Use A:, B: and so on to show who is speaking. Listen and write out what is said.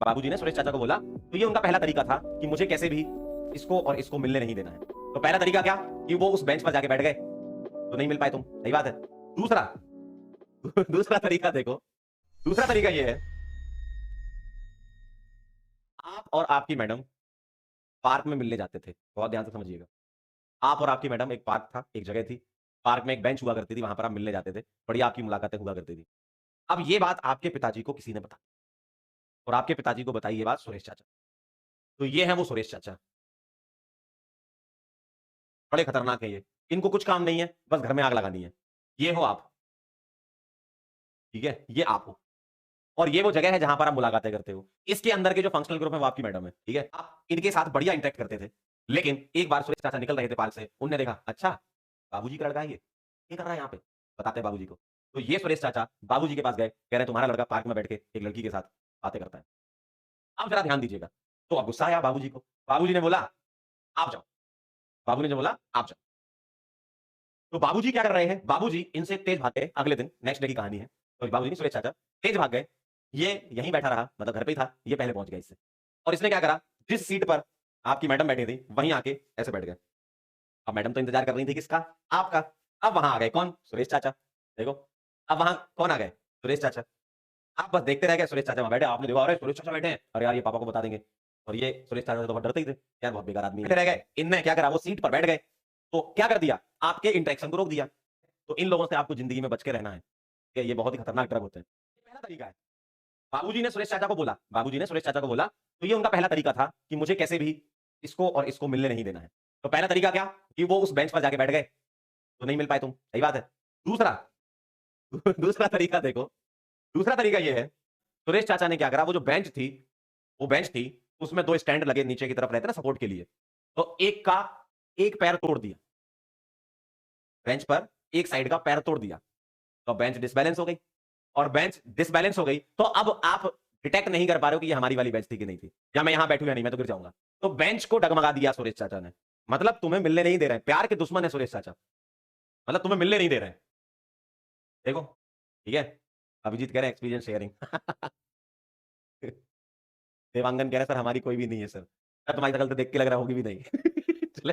A: बाबूजी ने सुरेश चाचा को बोला, तो ये उनका पहला तरीका था कि मुझे कैसे भी इसको और इसको मिलने नहीं देना है। तो पहला तरीका क्या कि वो उस बेंच पर जाके बैठ गए, तो नहीं मिल पाए तुम, सही बात है। दूसरा दूसरा तरीका देखो, दूसरा तरीका ये है, आप और आपकी मैडम पार्क में मिलने जाते थे। बहुत ध्यान से समझिएगा। आप और आपकी मैडम, एक पार्क था, एक जगह थी, पार्क में एक बेंच हुआ करती थी, वहां पर आप मिलने जाते थे, बढ़िया आपकी मुलाकातें हुआ करती थी। अब ये बात आपके पिताजी को किसी ने बताई और आपके पिताजी को बताई ये बात सुरेश चाचा। तो ये है वो सुरेश चाचा, बड़े खतरनाक है ये। इनको कुछ काम नहीं है, बस घर में आग लगानी है। ये हो आप, ठीक है? ये आप हो और ये वो जगह है जहां पर आप मुलाकातें करते हो। इसके अंदर के जो फंक्शनल ग्रुप है वो आपकी मैडम है, ठीक है? आप इनके साथ बढ़िया इंटरेक्ट करते थे। लेकिन एक बार सुरेश चाचा निकल रहे थे पार्क से, उन्होंने देखा, अच्छा बाबूजी का लड़का है ये कर रहा है यहाँ पे? बताते हैं बाबूजी को। तो ये सुरेश चाचा बाबूजी के पास गए, कह रहे हैं तुम्हारा लड़का पार्क में बैठ के एक लड़की के साथ बातें करता है। अब जरा ध्यान दीजिएगा। तो अब गुस्सा आया बाबूजी को। बाबूजी ने बोला, आप जाओ। बाबूजी ने बोला, आप जाओ। तो बाबूजी क्या कर रहे हैं? बाबूजी इनसे तेज भाग गए। अगले दिन, नेक्स्ट डे की कहानी है। तो बाबूजी नहीं, सुरेश चाचा तेज भाग गए। ये यहीं बैठा रहा, मतलब घर पे ही था, ये पहले पहुंच गया इससे। और इसने क्या करा, जिस सीट पर आपकी मैडम बैठी थी वहीं आके ऐसे बैठ गए। अब मैडम तो इंतजार कर रही थी किसका? आपका। अब वहां आ गए कौन? सुरेश चाचा। देखो, अब वहां कौन आ गए? सुरेश चाचा। आप बस देखते रह गए, सुरेश चाचा वहां बैठे, आपने देखा अरे सुरेश चाचा बैठे हैं, अरे यार ये पापा को बता देंगे। और ये सुरेश चाचा से तो बहुत डरते ही थे, यार बहुत बेकार आदमी है। बैठे रह गए, इनने क्या करा, वो सीट पर बैठ गए। तो क्या कर दिया, आपके इंटरेक्शन को रोक दिया। तो इन लोगों से आपको जिंदगी में बच के रहना है, कि ये बहुत ही खतरनाक ड्रग होते हैं। ये पहला तरीका है। बाबूजी ने सुरेश चाचा को बोला, तो ये उनका पहला तरीका था कि मुझे कैसे भी इसको और इसको मिलने नहीं देना है। तो पहला तरीका क्या कि वो उस बेंच पर जाके बैठ गए, तो नहीं मिल पाए तुम, सही बात है। दूसरा दूसरा तरीका देखो, दूसरा तरीका ये है, सुरेश चाचा ने क्या करा, वो जो बेंच थी, वो बेंच थी, उसमें दो स्टैंड लगे नीचे की तरफ रहते ना सपोर्ट के लिए। तो एक का एक पैर तोड़ दिया, बेंच पर एक साइड का पैर तोड़ दिया। तो बेंच डिसबैलेंस हो गई, और बेंच डिसबैलेंस हो गई तो अब आप डिटेक्ट नहीं कर पा रहे हो कि ये हमारी वाली बेंच थी कि नहीं थी, या मैं यहां बैठू या नहीं, मैं तो गिर जाऊंगा। तो बेंच को डगमगा दिया सुरेश चाचा ने। मतलब तुम्हें मिलने नहीं दे रहे हैं, प्यार के दुश्मन है सुरेश चाचा, मतलब तुम्हें मिलने नहीं दे रहे हैं। देखो, ठीक है। अभिजीत कह रहे हैं एक्सपीरियंस शेयरिंग देवांगन कह रहे हैं सर हमारी कोई भी नहीं है सर, तुम्हारी शकल तो देख के लग रहा होगी भी नहीं चले